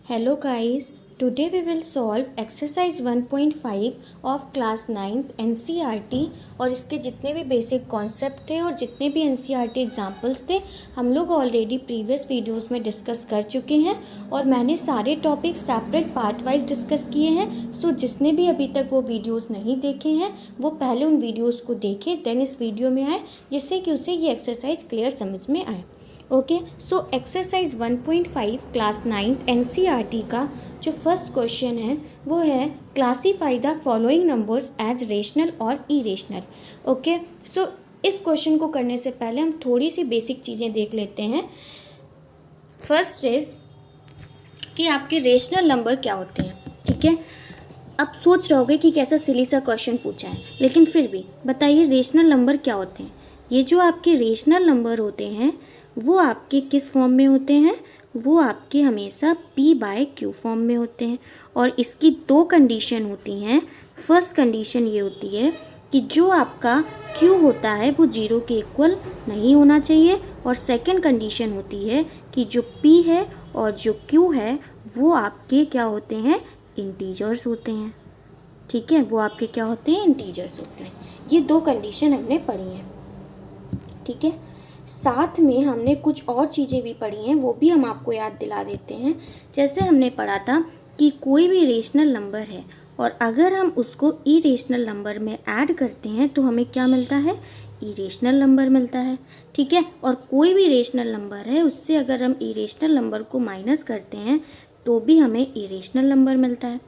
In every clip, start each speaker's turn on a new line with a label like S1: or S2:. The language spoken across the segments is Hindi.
S1: Hello guys, today we will solve exercise 1.5 of class 9th NCERT और इसके जितने भी बेसिक कॉन्सेप्ट थे और जितने भी NCERT एग्जाम्पल्स थे हम लोग ऑलरेडी प्रीवियस वीडियोस में डिस्कस कर चुके हैं और मैंने सारे topic separate part wise discuss किए हैं। सो जिसने भी अभी तक वो वीडियोस नहीं देखे हैं वो पहले उन वीडियोस को देखें, देन इस वीडियो में आए जिससे कि उसे ये एक्सरसाइज क्लियर समझ में आए। Okay, so exercise 1.5 class 9th NCERT का जो फर्स्ट क्वेश्चन है वो है classify the following numbers as rational और इरेशनल। ओके, सो इस क्वेश्चन को करने से पहले हम थोड़ी सी बेसिक चीज़ें देख लेते हैं। फर्स्ट इज कि आपके रेशनल नंबर क्या होते हैं। ठीक है, अब सोच रहे होगे कि कैसा सिली सा क्वेश्चन पूछा है, लेकिन फिर भी बताइए रेशनल नंबर क्या होते हैं। ये जो आपके रेशनल नंबर होते हैं वो आपके किस फॉर्म में होते हैं, वो आपके हमेशा p/q फॉर्म में होते हैं और इसकी दो कंडीशन होती हैं। फर्स्ट कंडीशन ये होती है कि जो आपका q होता है वो 0 के इक्वल नहीं होना चाहिए और सेकंड कंडीशन होती है कि जो p है और जो q है वो आपके क्या होते हैं, इंटीजर्स होते हैं। ठीक है, वो आपके क्या होते हैं, इंटीजर्स होते हैं। ये दो कंडीशन हमने पढ़ी हैं। ठीक है, साथ में हमने कुछ और चीज़ें भी पढ़ी हैं, वो भी हम आपको याद दिला देते हैं। जैसे हमने पढ़ा था कि कोई भी रेशनल नंबर है और अगर हम उसको इरेशनल नंबर में ऐड करते हैं तो हमें क्या मिलता है, इरेशनल नंबर मिलता है। ठीक है, और कोई भी रेशनल नंबर है उससे अगर हम इरेशनल नंबर को माइनस करते हैं तो भी हमें इरेशनल नंबर मिलता है।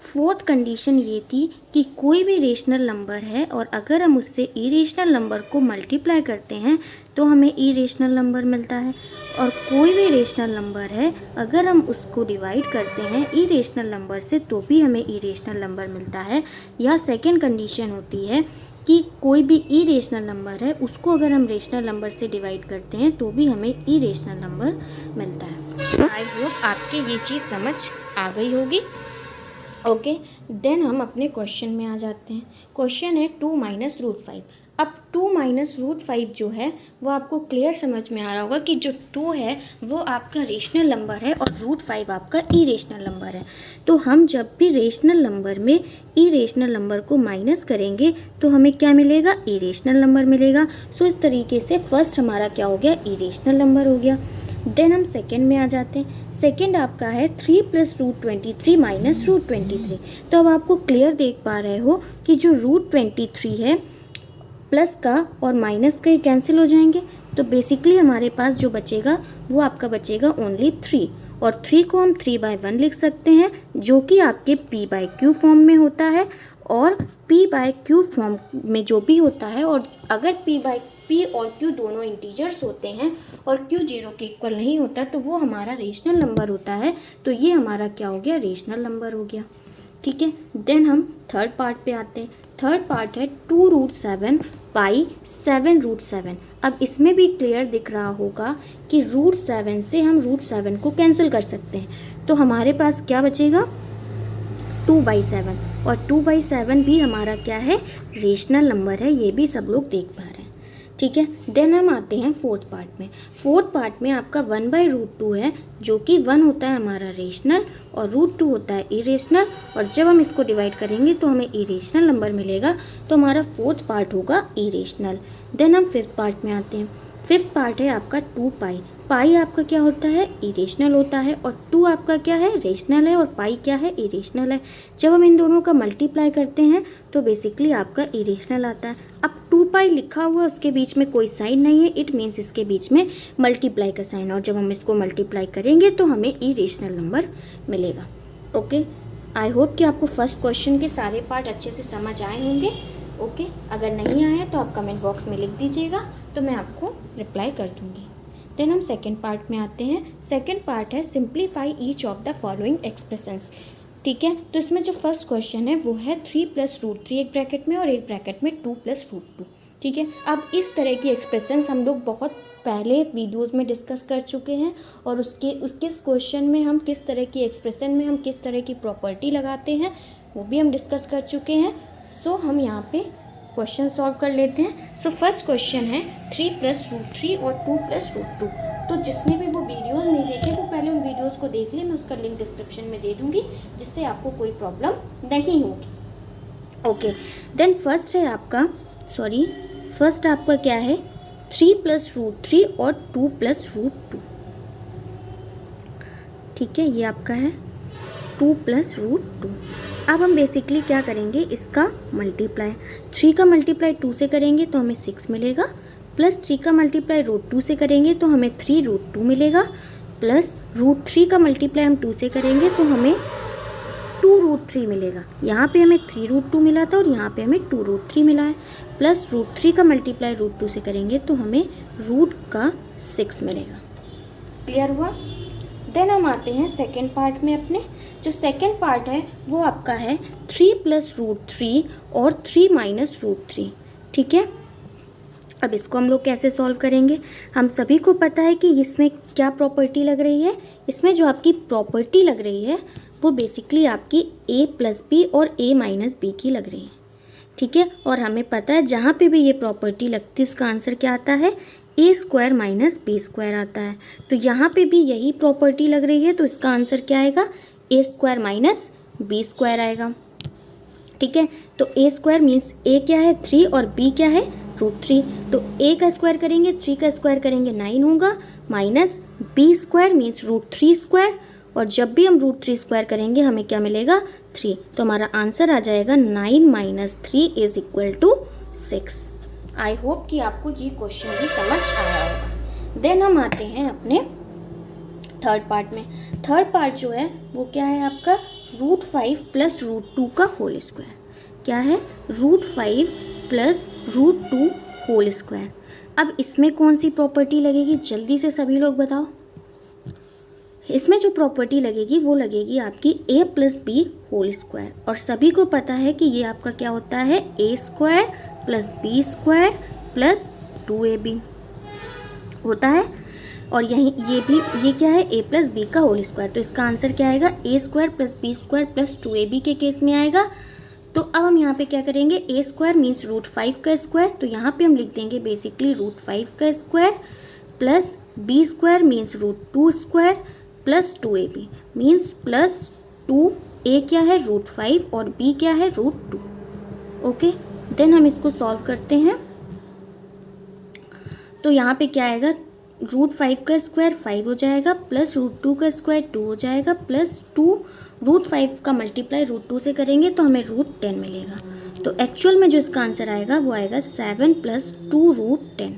S1: फोर्थ कंडीशन ये थी कि कोई भी रेशनल नंबर है और अगर हम उससे इरेशनल नंबर को मल्टीप्लाई करते हैं तो हमें इरेशनल नंबर मिलता है और कोई भी रेशनल नंबर है अगर हम उसको डिवाइड करते हैं इरेशनल नंबर से तो भी हमें इरेशनल नंबर मिलता है। या सेकंड कंडीशन होती है कि कोई भी इरेशनल नंबर है उसको अगर हम रेशनल नंबर से डिवाइड करते हैं तो भी हमें इरेशनल नंबर मिलता है। आई होप आपके ये चीज़ समझ आ गई होगी। ओके, देन हम अपने क्वेश्चन में आ जाते हैं। क्वेश्चन है 2 - √5। अब 2 - √5 जो है वो आपको क्लियर समझ में आ रहा होगा कि जो 2 है वो आपका रेशनल नंबर है और √5 आपका इरेशनल नंबर है। तो हम जब भी रेशनल नंबर में इरेशनल नंबर को माइनस करेंगे तो हमें क्या मिलेगा, इरेशनल नंबर मिलेगा। सो इस तरीके से फर्स्ट हमारा क्या हो गया, इरेशनल नंबर हो गया। देन हम सेकेंड में आ जाते हैं। सेकेंड आपका है 3 + √23 - √23। तो अब आपको क्लियर देख पा रहे हो कि जो √23 है प्लस का और माइनस का ही कैंसिल हो जाएंगे, तो बेसिकली हमारे पास जो बचेगा वो आपका बचेगा ओनली 3 और 3 को हम 3/1 लिख सकते हैं जो कि आपके p/q फॉर्म में होता है और p/q फॉर्म में जो भी होता है और अगर p और q दोनों इंटीजर्स होते हैं और q 0 के इक्वल नहीं होता तो वो हमारा रेशनल नंबर होता है। तो ये हमारा क्या हो गया, रेशनल नंबर हो गया। ठीक है, देन हम थर्ड पार्ट पे आते हैं। थर्ड पार्ट है 2√7 pi 7√7। अब इसमें भी क्लियर दिख रहा होगा कि √7 से हम √7 को कैंसिल कर सकते हैं तो हमारे पास क्या बचेगा, 2/7 और 2/7 भी हमारा क्या है, रेशनल नंबर है। ये भी सब लोग देख पा रहे हैं। ठीक है, देन हम आते हैं फोर्थ पार्ट में। फोर्थ पार्ट में आपका 1/√2 है जो कि 1 होता है हमारा रेशनल और √2 होता है इरेशनल और जब हम इसको डिवाइड करेंगे तो हमें इरेशनल नंबर मिलेगा। तो हमारा फोर्थ पार्ट होगा इरेशनल। देन हम फिफ्थ पार्ट में आते हैं। फिफ्थ पार्ट है आपका 2π। पाई आपका क्या होता है, इरेशनल होता है और 2 आपका क्या है, रेशनल है और पाई क्या है, इरेशनल है। जब हम इन दोनों का मल्टीप्लाई करते हैं तो बेसिकली आपका इरेशनल आता है। अब 2π लिखा हुआ उसके बीच में कोई साइन नहीं है, इट मीन्स इसके बीच में मल्टीप्लाई का साइन और जब हम इसको मल्टीप्लाई करेंगे तो हमें इरेशनल नंबर मिलेगा। ओके, आई होप कि आपको फर्स्ट क्वेश्चन के सारे पार्ट अच्छे से समझ आए होंगे। ओके, अगर नहीं आए तो आप कमेंट बॉक्स में लिख दीजिएगा तो मैं आपको रिप्लाई कर दूँगी। देन हम सेकेंड पार्ट में आते हैं। सेकेंड पार्ट है simplify each of the following expressions. ठीक है, तो इसमें जो फर्स्ट क्वेश्चन है वो है 3 + √3 एक ब्रैकेट में और एक ब्रैकेट में 2 + √2। ठीक है, अब इस तरह की एक्सप्रेशंस हम लोग बहुत पहले वीडियोस में डिस्कस कर चुके हैं और उसके क्वेश्चन में हम किस तरह की एक्सप्रेशन में हम किस तरह की प्रॉपर्टी लगाते हैं वो भी हम डिस्कस कर चुके हैं। सो हम यहाँ पे क्वेश्चन सॉल्व कर लेते हैं। सो फर्स्ट क्वेश्चन है 3 + √3 और 2 + √2। तो जिसने भी वो वीडियोस नहीं देखे वो पहले उन वीडियोस वीडियोस को देख लें, मैं उसका लिंक डिस्क्रिप्शन में दे दूँगी, जिससे आपको कोई प्रॉब्लम नहीं होगी। ओके, देन फर्स्ट आपका क्या है, 3 + √3 और 2 + √2। ठीक है, ये आपका है 2 + √2। अब हम बेसिकली क्या करेंगे, इसका मल्टीप्लाई 3 का मल्टीप्लाई 2 से करेंगे तो हमें 6 मिलेगा, प्लस 3 का मल्टीप्लाई √2 से करेंगे तो हमें 3√2 मिलेगा, प्लस √3 का मल्टीप्लाई हम 2 से करेंगे तो हमें 2√3 मिलेगा। यहाँ पे हमें 3√2 मिला था और यहाँ पे हमें 2√3 मिला है, प्लस √3 का मल्टीप्लाई √2 से करेंगे तो हमें √6 मिलेगा। क्लियर हुआ? देन हम आते हैं सेकेंड पार्ट में अपने। जो सेकेंड पार्ट है वो आपका है 3 + √3 और 3 - √3। ठीक है, अब इसको हम लोग कैसे सॉल्व करेंगे? हम सभी को पता है कि इसमें क्या प्रॉपर्टी लग रही है। इसमें जो आपकी प्रॉपर्टी लग रही है वो बेसिकली आपकी a + b और a - b की लग रही है। ठीक है, और हमें पता है जहाँ पे भी ये प्रॉपर्टी लगती है उसका आंसर क्या आता है, a² - b² आता है। तो यहाँ पे भी यही प्रॉपर्टी लग रही है, तो इसका आंसर क्या आएगा, a² - b² आएगा। ठीक है, तो a² मीन्स a क्या है 3 और b क्या है √3। तो a का स्क्वायर करेंगे, 3 का स्क्वायर करेंगे 9 होगा, माइनस b² मीन्स √3², और जब भी हम √3² करेंगे हमें क्या मिलेगा 3। तो हमारा आंसर आ जाएगा 9 - 3 = 6। आई होप कि आपको ये क्वेश्चन भी समझ आया होगा। देन हम आते हैं अपने थर्ड पार्ट में। थर्ड पार्ट जो है वो क्या है आपका, √5 + √2 का होल स्क्वायर। क्या है, √5 + √2 होल स्क्वायर। अब इसमें कौन सी प्रॉपर्टी लगेगी, जल्दी से सभी लोग बताओ। इसमें जो प्रॉपर्टी लगेगी वो लगेगी आपकी a + b होल स्क्वायर, और सभी को पता है कि ये आपका क्या होता है, a² + b² + 2ab होता है। और ये क्या है, a + b का होल स्क्वायर। तो इसका आंसर क्या आएगा, a² + b² + 2ab के केस में आएगा। तो अब हम यहाँ पे क्या करेंगे, a² मीन्स √5 का स्क्वायर, तो यहाँ पे हम लिख देंगे बेसिकली √5 का square, plus b² means √2² + 2ab means plus 2a क्या है √5 और b क्या है √2। ओके, देन हम इसको सॉल्व करते हैं। तो यहाँ पे क्या आएगा, √5 का स्क्वायर 5 हो जाएगा, प्लस √2 का स्क्वायर 2 हो जाएगा, प्लस 2 √5 का मल्टीप्लाई √2 से करेंगे तो हमें √10 मिलेगा। तो एक्चुअल में जो इसका आंसर आएगा वो आएगा 7 + 2√10।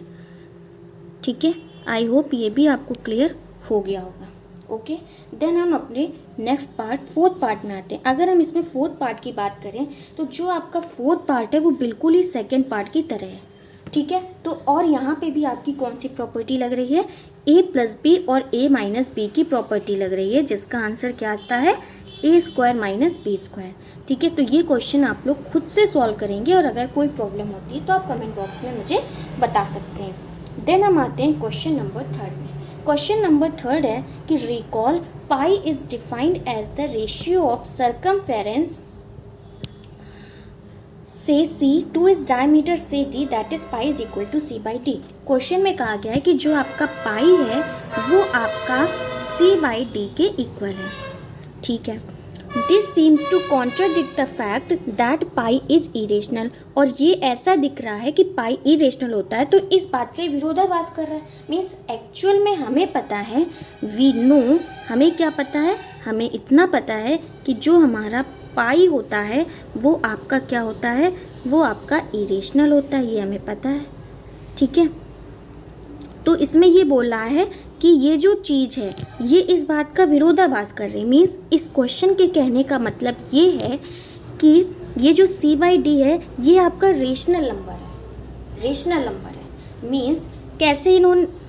S1: ठीक है, आई होप ये भी आपको क्लियर हो गया होगा। ओके, देन हम अपने नेक्स्ट पार्ट फोर्थ पार्ट में आते हैं। अगर हम इसमें फोर्थ पार्ट की बात करें तो जो आपका फोर्थ पार्ट है वो बिल्कुल ही सेकेंड पार्ट की तरह है। ठीक है, तो और यहाँ पे भी आपकी कौन सी प्रॉपर्टी लग रही है, a + b और a - b की प्रॉपर्टी लग रही है, जिसका आंसर क्या आता है, a² - b²। ठीक है, तो ये क्वेश्चन आप लोग खुद से सॉल्व करेंगे, और अगर कोई प्रॉब्लम होती है तो आप कमेंट बॉक्स में मुझे बता सकते हैं। देन हम आते हैं क्वेश्चन नंबर 3 में। क्वेश्चन नंबर 3 है कि recall pi is defined as the ratio of circumference से c टू इज डायमीटर से d, that is pi is equal to c/d। Question में कहा गया है कि जो आपका पाई है वो आपका c/d के इक्वल है। ठीक है, this seems to contradict the fact that pi is irrational. और ये ऐसा दिख रहा है कि पाई इरेशनल होता है, तो इस बात का विरोधाभास कर रहा है। मीन्स एक्चुअल में हमें पता है, वी नो, हमें क्या पता है, हमें इतना पता है कि जो हमारा पाई होता है वो आपका क्या होता है, वो आपका इरेशनल होता है, ये हमें पता है। ठीक है, तो इसमें ये बोल रहा है कि ये जो चीज़ है ये इस बात का विरोधाभास कर रही है। मीन्स इस क्वेश्चन के कहने का मतलब ये है कि ये जो c/d है ये आपका रेशनल नंबर है, रेशनल नंबर है। मीन्स कैसे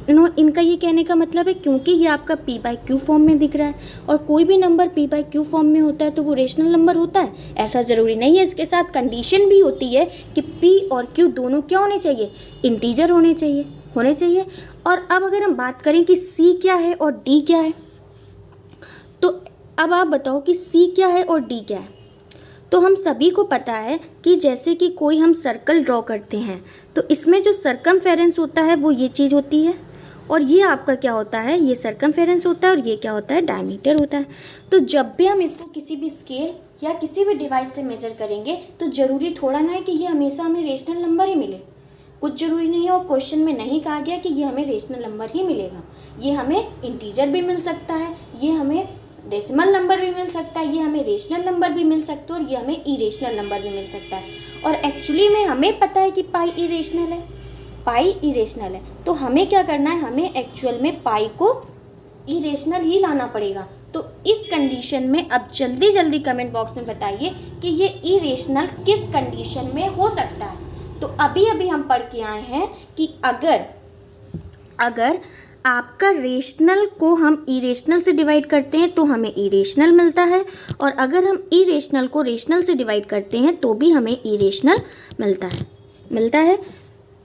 S1: इनका ये कहने का मतलब है, क्योंकि ये आपका p/q फॉर्म में दिख रहा है, और कोई भी नंबर p/q फॉर्म में होता है तो वो रेशनल नंबर होता है, ऐसा ज़रूरी नहीं है। इसके साथ कंडीशन भी होती है कि p और q दोनों क्या होने चाहिए, इंटीजर होने चाहिए। और अब अगर हम बात करें कि c क्या है और d क्या है, तो अब आप बताओ कि c क्या है और d क्या है। तो हम सभी को पता है कि जैसे कि कोई हम सर्कल ड्रॉ करते हैं तो इसमें जो सर्कमफेरेंस होता है वो ये चीज़ होती है, और ये आपका क्या होता है, ये सर्कमफेरेंस होता है और ये क्या होता है, डायमीटर होता है। तो जब भी हम इसको किसी भी स्केल या किसी भी डिवाइस से मेजर करेंगे तो ज़रूरी थोड़ा ना है कि ये हमेशा हमें रेशनल नंबर ही मिले, कुछ ज़रूरी नहीं है। और क्वेश्चन में नहीं कहा गया कि ये हमें रेशनल नंबर ही मिलेगा, ये हमें इंटीजर भी मिल सकता है, ये हमें डेसिमल नंबर भी मिल सकता है, ये हमें रेशनल नंबर भी मिल सकता है और ये हमें इरेशनल नंबर भी मिल सकता है। और एक्चुअली में हमें पता है कि पाई इरेशनल है, पाई इरेशनल है, तो हमें क्या करना है, हमें एक्चुअल में पाई को इरेशनल ही लाना पड़ेगा। तो इस कंडीशन में अब जल्दी जल्दी कमेंट बॉक्स में बताइए कि ये इरेशनल किस कंडीशन में हो सकता है। तो अभी अभी हम पढ़ के आए हैं कि अगर आपका रेशनल को हम इरेशनल से डिवाइड करते हैं तो हमें इरेशनल मिलता है, और अगर हम इरेशनल को रेशनल से डिवाइड करते हैं तो भी हमें इरेशनल मिलता है।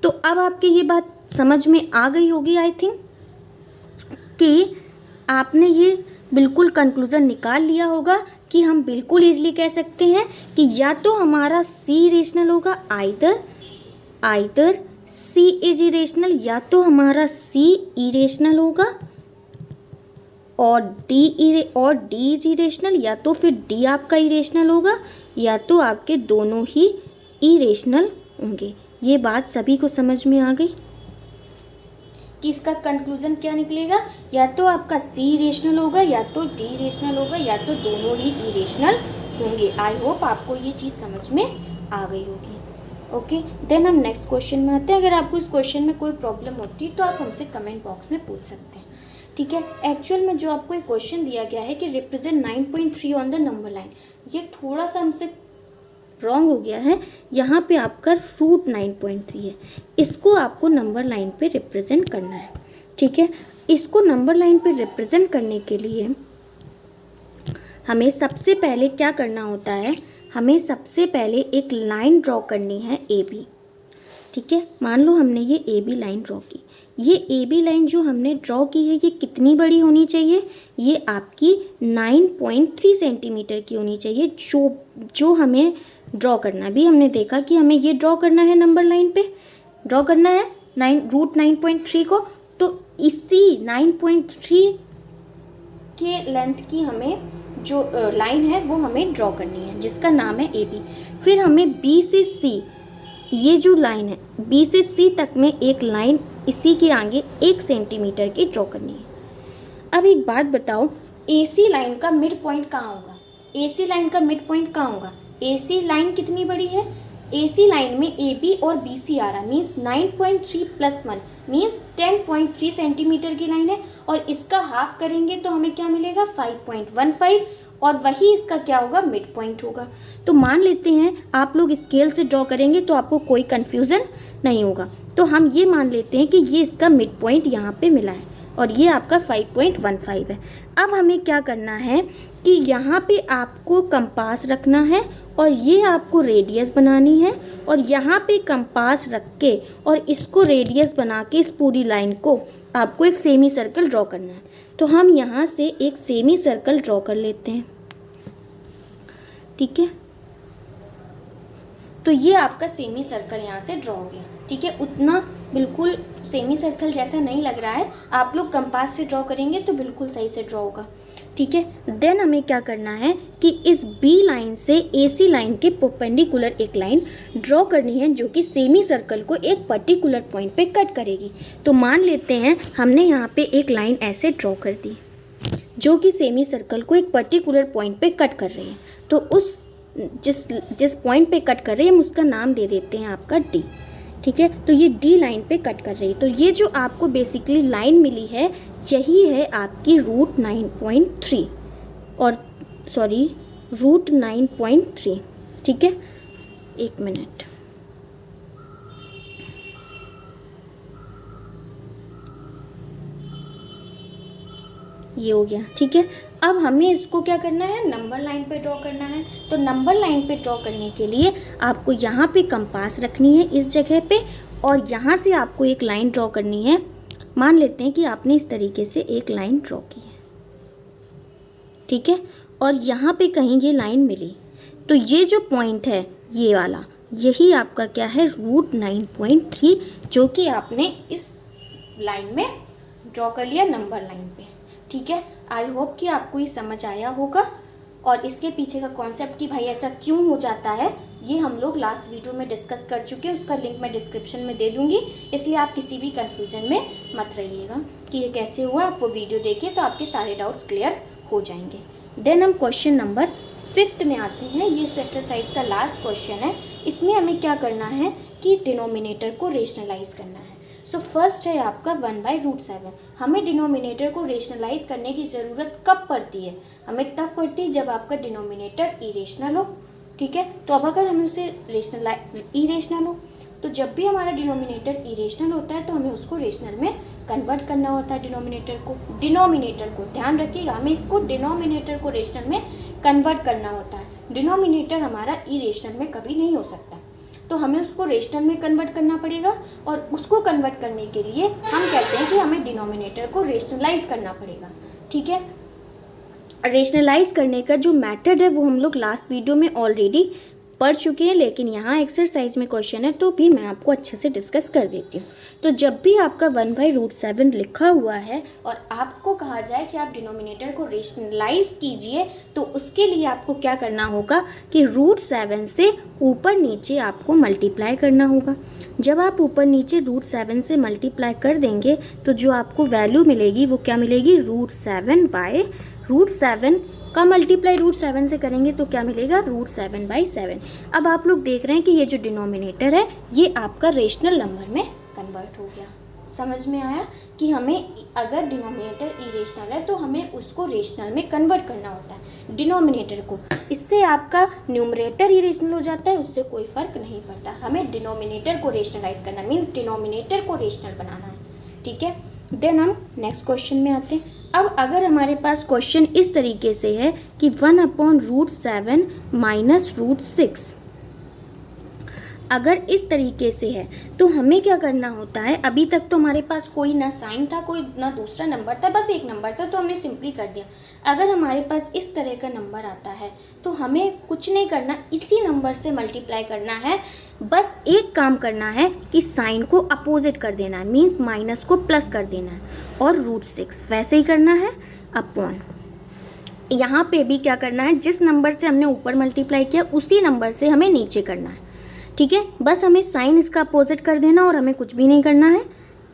S1: तो अब आपकी ये बात समझ में आ गई होगी आई थिंक, कि आपने ये बिल्कुल कंक्लूज़न निकाल लिया होगा कि हम बिल्कुल ईजिली कह सकते हैं कि या तो हमारा सी रेशनल होगा, आइदर सी इज इरेशनल, या तो हमारा सी इरेशनल होगा और डी इज इरेशनल, या तो फिर डी आपका इरेशनल होगा, या तो आपके दोनों ही इरेशनल होंगे। ये बात सभी को समझ में आ गई कि इसका कंक्लूजन क्या निकलेगा, या तो आपका सी इरेशनल होगा, या तो डी इरेशनल होगा, या तो दोनों ही इरेशनल होंगे। आई होप आपको ये चीज़ समझ में आ गई होगी। ओके, देन हम नेक्स्ट क्वेश्चन में आते हैं। अगर आपको इस क्वेश्चन में कोई प्रॉब्लम होती है तो आप हमसे कमेंट बॉक्स में पूछ सकते हैं, ठीक है। एक्चुअल में जो आपको एक क्वेश्चन दिया गया है कि represent 9.3 on the number line, ये थोड़ा सा हमसे रॉन्ग हो गया है। यहाँ पे आपका रूट 9.3 है, इसको आपको नंबर लाइन पे रिप्रेजेंट करना है, ठीक है। इसको नंबर लाइन पे रिप्रेजेंट करने के लिए हमें सबसे पहले क्या करना होता है, हमें सबसे पहले एक लाइन ड्रॉ करनी है ए बी, ठीक है। मान लो हमने ये ए बी लाइन ड्रॉ की, ये ए बी लाइन जो हमने ड्रॉ की है ये कितनी बड़ी होनी चाहिए, ये आपकी 9.3 सेंटीमीटर की होनी चाहिए। जो हमें ड्रॉ करना, भी हमने देखा कि हमें ये ड्रॉ करना है, नंबर लाइन पे ड्रॉ करना है रूट 9.3 को, तो इसी 9.3 के लेंथ की हमें जो लाइन है वो हमें ड्रॉ करनी है, जिसका नाम है ए बी। फिर हमें बी से सी, ये जो लाइन है बी से सी तक में एक लाइन इसी के आगे 1 सेंटीमीटर की ड्रॉ करनी है। अब एक बात बताओ, ए सी लाइन का मिड पॉइंट कहाँ होगा, ए सी लाइन का मिड पॉइंट कहाँ होगा, ए सी लाइन कितनी बड़ी है, ए सी लाइन में ए बी और बी सी आ रहा है, मीन्स 9.3 + 1 मीन्स 10.3 सेंटीमीटर की लाइन है, और इसका हाफ करेंगे तो हमें क्या मिलेगा 5.15, और वही इसका क्या होगा, मिड पॉइंट होगा। तो मान लेते हैं आप लोग स्केल से ड्रॉ करेंगे तो आपको कोई कन्फ्यूज़न नहीं होगा। तो हम ये मान लेते हैं कि ये इसका मिड पॉइंट यहाँ पे मिला है और ये आपका 5.15 है। अब हमें क्या करना है कि यहाँ पे आपको कंपास रखना है और ये आपको रेडियस बनानी है, और यहाँ पे कंपास रख के और इसको रेडियस बना के इस पूरी लाइन को आपको एक सेमी सर्कल ड्रॉ करना है। तो हम यहाँ से एक सेमी सर्कल ड्रॉ कर लेते हैं, ठीक है। तो ये आपका सेमी सर्कल यहाँ से ड्रॉ हो गया, ठीक है। उतना बिल्कुल सेमी सर्कल जैसा नहीं लग रहा है, आप लोग कंपास से ड्रॉ करेंगे तो बिल्कुल सही से ड्रॉ होगा, ठीक है। देन हमें क्या करना है कि इस बी लाइन से ए सी लाइन के परपेंडिकुलर एक लाइन ड्रॉ करनी है जो कि सेमी सर्कल को एक पर्टिकुलर पॉइंट पे कट करेगी। तो मान लेते हैं हमने यहाँ पे एक लाइन ऐसे ड्रॉ कर दी जो कि सेमी सर्कल को एक पर्टिकुलर पॉइंट पे कट कर रही है। तो उस जिस पॉइंट पे कट कर रही है हम उसका नाम दे देते हैं आपका डी, ठीक है। तो ये डी लाइन पे कट कर रही है। तो ये जो आपको बेसिकली लाइन मिली है यही है आपकी रूट 9.3 और रूट 9.3, ठीक है। एक मिनट, ये हो गया, ठीक है। अब हमें इसको क्या करना है, नंबर लाइन पे ड्रॉ करना है। तो नंबर लाइन पे ड्रॉ करने के लिए आपको यहाँ पे कंपास रखनी है इस जगह पे, और यहाँ से आपको एक लाइन ड्रॉ करनी है। मान लेते हैं कि आपने इस तरीके से एक लाइन ड्रॉ की है, ठीक है, और यहाँ पे कहीं ये लाइन मिली। तो ये जो पॉइंट है ये वाला, यही आपका क्या है, रूट 9.3, जो कि आपने इस लाइन में ड्रॉ कर लिया नंबर लाइन पे। ठीक है, आई होप कि आपको ये समझ आया होगा और इसके पीछे का कॉन्सेप्ट कि भाई ऐसा क्यों हो जाता है ये हम लोग लास्ट वीडियो में डिस्कस कर चुके हैं, उसका लिंक मैं डिस्क्रिप्शन में दे दूंगी, इसलिए आप किसी भी कंफ्यूजन में मत रहिएगा कि ये कैसे हुआ। आप वो वीडियो देखिए तो आपके सारे डाउट्स क्लियर हो जाएंगे। देन हम क्वेश्चन नंबर 5 में आते हैं। ये इस एक्सरसाइज का लास्ट क्वेश्चन है। इसमें हमें क्या करना है कि डिनोमिनेटर को रेशनलाइज करना है। सो फर्स्ट है आपका 1/√7। हमें डिनोमिनेटर को रेशनलाइज करने की ज़रूरत कब पड़ती है? हमें तब पड़ती है जब आपका डिनोमिनेटर इरेशनल हो। ठीक है, तो अब अगर हमें उसे इरेशनल हो, तो जब भी हमारा डिनोमिनेटर इरेशनल होता है तो हमें उसको रेशनल में कन्वर्ट करना होता है। डिनोमिनेटर को ध्यान रखिएगा, हमें इसको डिनोमिनेटर को रेशनल में कन्वर्ट करना होता है। डिनोमिनेटर हमारा इरेशनल में कभी नहीं हो सकता, तो हमें उसको रेशनल में कन्वर्ट करना पड़ेगा और उसको कन्वर्ट करने के लिए हम कहते हैं कि हमें डिनोमिनेटर को रेशनलाइज करना पड़ेगा। ठीक है, रेशनलाइज करने का जो मेथड है वो हम लोग लास्ट वीडियो में ऑलरेडी पढ़ चुके हैं, लेकिन यहाँ एक्सरसाइज में क्वेश्चन है तो भी मैं आपको अच्छे से डिस्कस कर देती हूँ। तो जब भी आपका 1/√7 लिखा हुआ है और आपको कहा जाए कि आप डिनोमिनेटर को रेशनलाइज कीजिए, तो उसके लिए आपको क्या करना होगा कि √7 से ऊपर नीचे आपको मल्टीप्लाई करना होगा। जब आप ऊपर नीचे √7 से मल्टीप्लाई कर देंगे तो जो आपको वैल्यू मिलेगी वो क्या मिलेगी? √7 का मल्टीप्लाई √7 से करेंगे तो क्या मिलेगा? √7/7। अब आप लोग देख रहे हैं कि ये जो डिनोमिनेटर है ये आपका रेशनल नंबर में कन्वर्ट हो गया। समझ में आया कि हमें अगर डिनोमिनेटर इरेशनल है तो हमें उसको रेशनल में कन्वर्ट करना होता है डिनोमिनेटर को। इससे आपका न्यूमरेटर इरेशनल हो जाता है, उससे कोई फ़र्क नहीं पड़ता। हमें डिनोमिनेटर को रेशनलाइज करना मीन्स डिनोमिनेटर को रेशनल बनाना है। ठीक है, देन हम नेक्स्ट क्वेश्चन में आते हैं। अब अगर हमारे पास क्वेश्चन इस तरीके से है कि 1/√7 माइनस √6, अगर इस तरीके से है तो हमें क्या करना होता है? अभी तक तो हमारे पास कोई ना साइन था, कोई ना दूसरा नंबर था, बस एक नंबर था, तो हमने सिंपली कर दिया। अगर हमारे पास इस तरह का नंबर आता है तो हमें कुछ नहीं करना, इसी नंबर से मल्टीप्लाई करना है। बस एक काम करना है कि साइन को अपोजिट कर देना है, मीन्स माइनस को प्लस कर देना है, और √6 वैसे ही करना है अपॉन। यहाँ पे भी क्या करना है? जिस नंबर से हमने ऊपर मल्टीप्लाई किया उसी नंबर से हमें नीचे करना है। ठीक है, बस हमें साइन इसका अपोजिट कर देना और हमें कुछ भी नहीं करना है।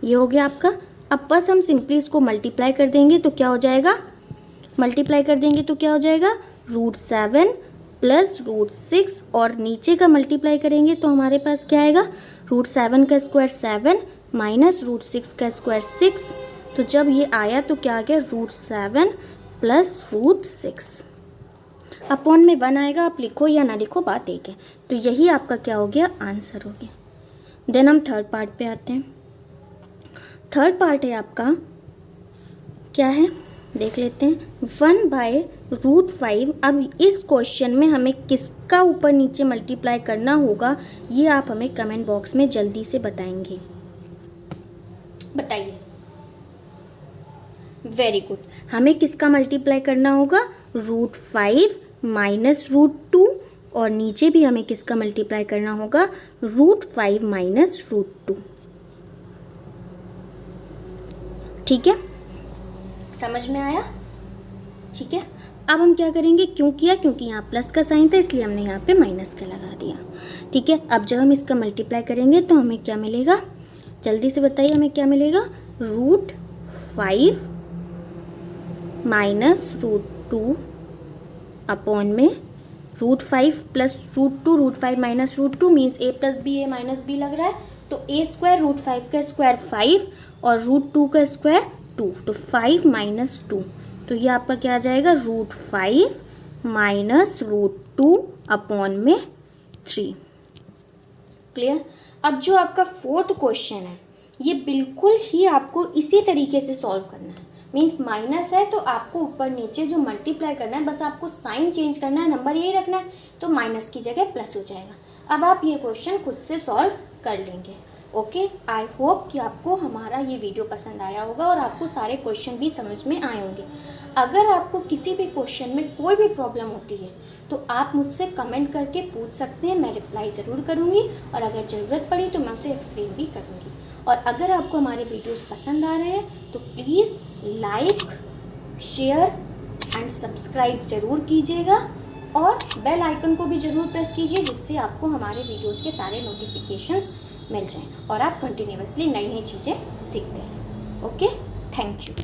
S1: ये हो गया आपका। अब बस हम सिंपली इसको मल्टीप्लाई कर देंगे तो क्या हो जाएगा? √7 प्लस √6 और नीचे का मल्टीप्लाई करेंगे तो हमारे पास क्या आएगा? √7 का स्क्वायर 7 माइनस √6 का स्क्वायर 6। तो जब ये आया तो क्या आ गया? √7 प्लस √6 अपॉन में 1 आएगा। आप लिखो या ना लिखो, बात एक है। तो यही आपका क्या हो गया? आंसर हो गया। देन हम थर्ड पार्ट पे आते हैं। थर्ड पार्ट है आपका, क्या है देख लेते हैं, 1/√5। अब इस क्वेश्चन में हमें किसका ऊपर नीचे मल्टीप्लाई करना होगा ये आप हमें कमेंट बॉक्स में जल्दी से बताएंगे। बताइए। वेरी गुड, हमें किसका मल्टीप्लाई करना होगा? √5 माइनस √2, और नीचे भी हमें किसका मल्टीप्लाई करना होगा? √5 माइनस √2। ठीक है, समझ में आया? ठीक है, अब हम क्या करेंगे? क्यों किया? क्योंकि यहाँ प्लस का साइन था इसलिए हमने यहाँ पे माइनस का लगा दिया। ठीक है, अब जब हम इसका मल्टीप्लाई करेंगे तो हमें क्या मिलेगा? जल्दी से बताइए, हमें क्या मिलेगा? √5 माइनस √2 अपॉन में √5 plus √2। √5 minus √2 means a plus b, a minus b लग रहा है, तो a स्क्वायर √5 का स्क्वायर 5 और √2 का स्क्वायर 2, तो 5 माइनस 2, तो ये आपका क्या आ जाएगा? √5 माइनस √2 अपॉन में 3। क्लियर? अब जो आपका फोर्थ क्वेश्चन है ये बिल्कुल ही आपको इसी तरीके से सॉल्व करना है। मीन्स माइनस है तो आपको ऊपर नीचे जो मल्टीप्लाई करना है, बस आपको साइन चेंज करना है, नंबर यही रखना है, तो माइनस की जगह प्लस हो जाएगा। अब आप ये क्वेश्चन खुद से सॉल्व कर लेंगे। ओके, आई होप कि आपको हमारा ये वीडियो पसंद आया होगा और आपको सारे क्वेश्चन भी समझ में आए होंगे। अगर आपको किसी भी क्वेश्चन में कोई भी प्रॉब्लम होती है तो आप मुझसे कमेंट करके पूछ सकते हैं, मैं रिप्लाई ज़रूर करूँगी और अगर ज़रूरत पड़ी तो मैं उसे एक्सप्लेन भी करूँगी। और अगर आपको हमारे वीडियोस पसंद आ रहे हैं तो please like, share and subscribe ज़रूर कीजिएगा और बेल आइकन को भी ज़रूर प्रेस कीजिए, जिससे आपको हमारे वीडियोज़ के सारे नोटिफिकेशंस मिल जाएं और आप कंटिन्यूअसली नई नई चीज़ें सीखते हैं। Okay, thank you.